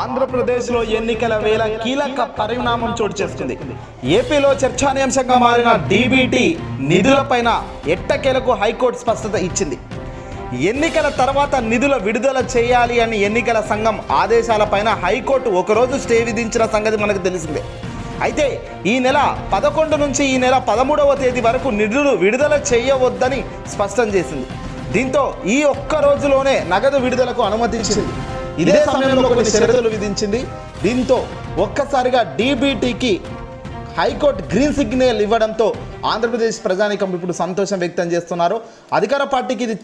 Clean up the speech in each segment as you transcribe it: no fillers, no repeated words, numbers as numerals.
ఆంధ్రప్రదేశ్లో ఎన్నికల వేళ కీలక పరిణామం చోటు చేసుకుంది. ఏపీలో చర్చానీయాంశంగా మారిన డీబీటీ నిధులపైన ఎట్టకేలకు హైకోర్టు స్పష్టత ఇచ్చింది. ఎన్నికల తర్వాత నిధుల విడుదల చేయాలి అని ఎన్నికల సంఘం ఆదేశాలపైన హైకోర్టు ఒకరోజు స్టే విధించిన సంగతి మనకు తెలిసిందే. అయితే ఈ నెల 11 నుంచి ఈ నెల 13వ తేదీ వరకు నిధులు విడుదల చేయవద్దని స్పష్టం చేసింది. దీంతో ఈ ఒక్క రోజులోనే నగదు విడుదలకు అనుమతించింది. ఇదే సమయంలో కొన్ని షరతులు విధించింది. దీంతో ఒక్కసారిగా డీబీటీకి హైకోర్టు గ్రీన్ సిగ్నల్ ఇవ్వడంతో ఆంధ్రప్రదేశ్ ప్రజానీకం ఇప్పుడు సంతోషం వ్యక్తం చేస్తున్నారు. అధికార పార్టీకి ఇది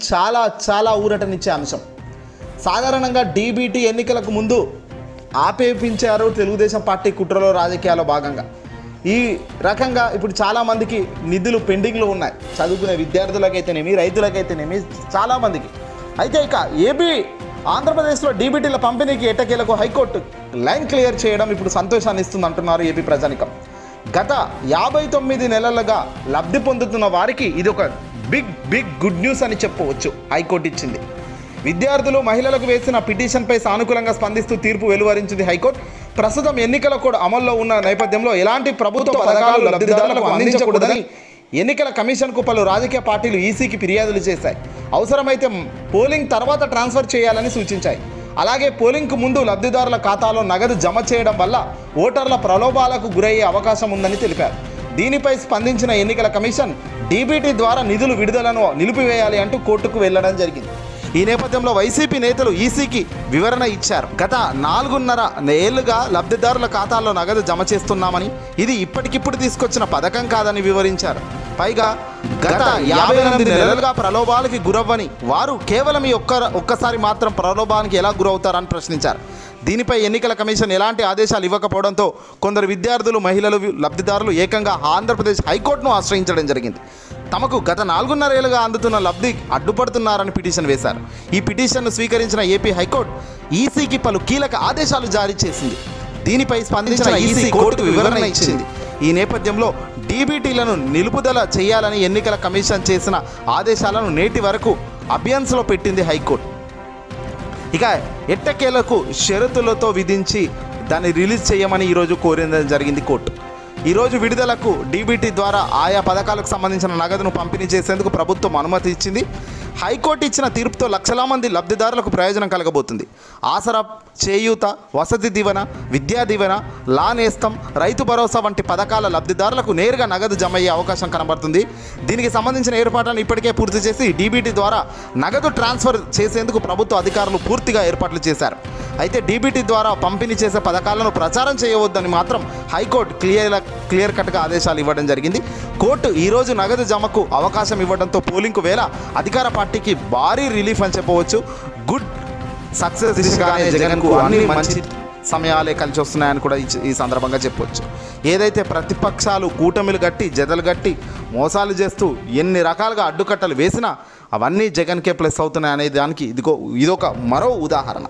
చాలా ఊరటనిచ్చే అంశం. సాధారణంగా డీబీటీ ఎన్నికలకు ముందు ఆపేపించారు తెలుగుదేశం పార్టీ కుట్రలో రాజకీయాల్లో భాగంగా. ఈ రకంగా ఇప్పుడు చాలామందికి నిధులు పెండింగ్లో ఉన్నాయి. చదువుకునే విద్యార్థులకైతేనేమి, రైతులకైతేనేమి చాలామందికి. అయితే ఇక ఆంధ్రప్రదేశ్లో డీబీటీల పంపిణీకి ఎట్టకేలకు హైకోర్టు లైన్ క్లియర్ చేయడం ఇప్పుడు సంతోషాన్ని ఇస్తుంది అంటున్నారు ఏపీ ప్రజానికం. గత 59 నెలలుగా లబ్ధి పొందుతున్న వారికి ఇది ఒక బిగ్ గుడ్ న్యూస్ అని చెప్పవచ్చు. హైకోర్టు ఇచ్చింది. విద్యార్థులు, మహిళలకు వేసిన పిటిషన్పై సానుకూలంగా స్పందిస్తూ తీర్పు వెలువరించింది హైకోర్టు. ప్రస్తుతం ఎన్నికల కోడ్ అమల్లో ఉన్న నేపథ్యంలో ఎలాంటి ప్రభుత్వ పథకాలు లబ్ధిదారులకు అందించకూడదని ఎన్నికల కమిషన్కు పలు రాజకీయ పార్టీలు ఈసీకి ఫిర్యాదులు చేశాయి. అవసరమైతే పోలింగ్ తర్వాత ట్రాన్స్ఫర్ చేయాలని సూచించాయి. అలాగే పోలింగ్కు ముందు లబ్ధిదారుల ఖాతాలో నగదు జమ చేయడం వల్ల ఓటర్ల ప్రలోభాలకు గురయ్యే అవకాశం ఉందని తెలిపారు. దీనిపై స్పందించిన ఎన్నికల కమిషన్ డీబీటీ ద్వారా నిధుల విడుదలను నిలిపివేయాలి అంటూ కోర్టుకు వెళ్లడం జరిగింది. ఈ నేపథ్యంలో వైసీపీ నేతలు ఈసీకి వివరణ ఇచ్చారు. గత 4.5 ఏళ్లుగా లబ్ధిదారుల ఖాతాల్లో నగదు జమ చేస్తున్నామని, ఇది ఇప్పటికిప్పుడు తీసుకొచ్చిన పథకం కాదని వివరించారు. పైగా గత 58 నెలలుగా ప్రలోభాలకి గురవ్వని వారు కేవలం ఈ ఒక్కసారి మాత్రం ప్రలోభానికి ఎలా గురవుతారని ప్రశ్నించారు. దీనిపై ఎన్నికల కమిషన్ ఎలాంటి ఆదేశాలు ఇవ్వకపోవడంతో కొందరు విద్యార్థులు, మహిళలు, లబ్ధిదారులు ఏకంగా ఆంధ్రప్రదేశ్ హైకోర్టును ఆశ్రయించడం జరిగింది. తమకు గత 4.5 ఏళ్లుగా అందుతున్న లబ్ధి అడ్డుపడుతున్నారని పిటిషన్ వేశారు. ఈ పిటిషన్ను స్వీకరించిన ఏపీ హైకోర్టు ఈసీకి పలు కీలక ఆదేశాలు జారీ చేసింది. దీనిపై స్పందించిన ఈసీ కోర్టుకు వివరణ ఇచ్చింది. ఈ నేపథ్యంలో డీబీటీలను నిలుపుదల చేయాలని ఎన్నికల కమిషన్ చేసిన ఆదేశాలను నేటి వరకు అభ్యన్స్లో పెట్టింది హైకోర్టు. ఇక ఎట్టకేలకు షరతులతో విధించి దాన్ని రిలీజ్ చేయమని ఈరోజు కోరడం జరిగింది కోర్టు. ఈరోజు విడుదలకు డీబీటీ ద్వారా ఆయా పథకాలకు సంబంధించిన నగదును పంపిణీ చేసేందుకు ప్రభుత్వం అనుమతి ఇచ్చింది. హైకోర్టు ఇచ్చిన తీర్పుతో లక్షల మంది లబ్ధిదారులకు ప్రయోజనం కలగబోతుంది. ఆసరా, చేయూత, వసతి దీవెన, విద్యా దీవెన, లా నేస్తం, రైతు భరోసా వంటి పథకాల లబ్ధిదారులకు నేరుగా నగదు జమ అయ్యే అవకాశం కనబడుతుంది. దీనికి సంబంధించిన ఏర్పాట్లను ఇప్పటికే పూర్తి చేసి డీబీటీ ద్వారా నగదు ట్రాన్స్ఫర్ చేసేందుకు ప్రభుత్వ అధికారులు పూర్తిగా ఏర్పాట్లు చేశారు. అయితే డీబీటీ ద్వారా పంపిణీ చేసే పథకాలను ప్రచారం చేయవద్దని మాత్రం హైకోర్టు క్లియర్ కట్గా ఆదేశాలు ఇవ్వడం జరిగింది. కోర్టు ఈరోజు నగదు జమకు అవకాశం ఇవ్వడంతో పోలింగ్కు వేళ అధికార పార్టీకి భారీ రిలీఫ్ అని చెప్పవచ్చు. గుడ్ సక్సెస్ దిశగానే జగన్కు అన్ని మంచి సమయాలే కలిసి వస్తున్నాయని కూడా ఈ సందర్భంగా చెప్పవచ్చు. ఏదైతే ప్రతిపక్షాలు కూటమిలు గట్టి, జతలు గట్టి మోసాలు చేస్తూ ఎన్ని రకాలుగా అడ్డుకట్టలు వేసినా అవన్నీ జగన్కే ప్లస్ అవుతున్నాయి అనే దానికి ఇదొక మరో ఉదాహరణ.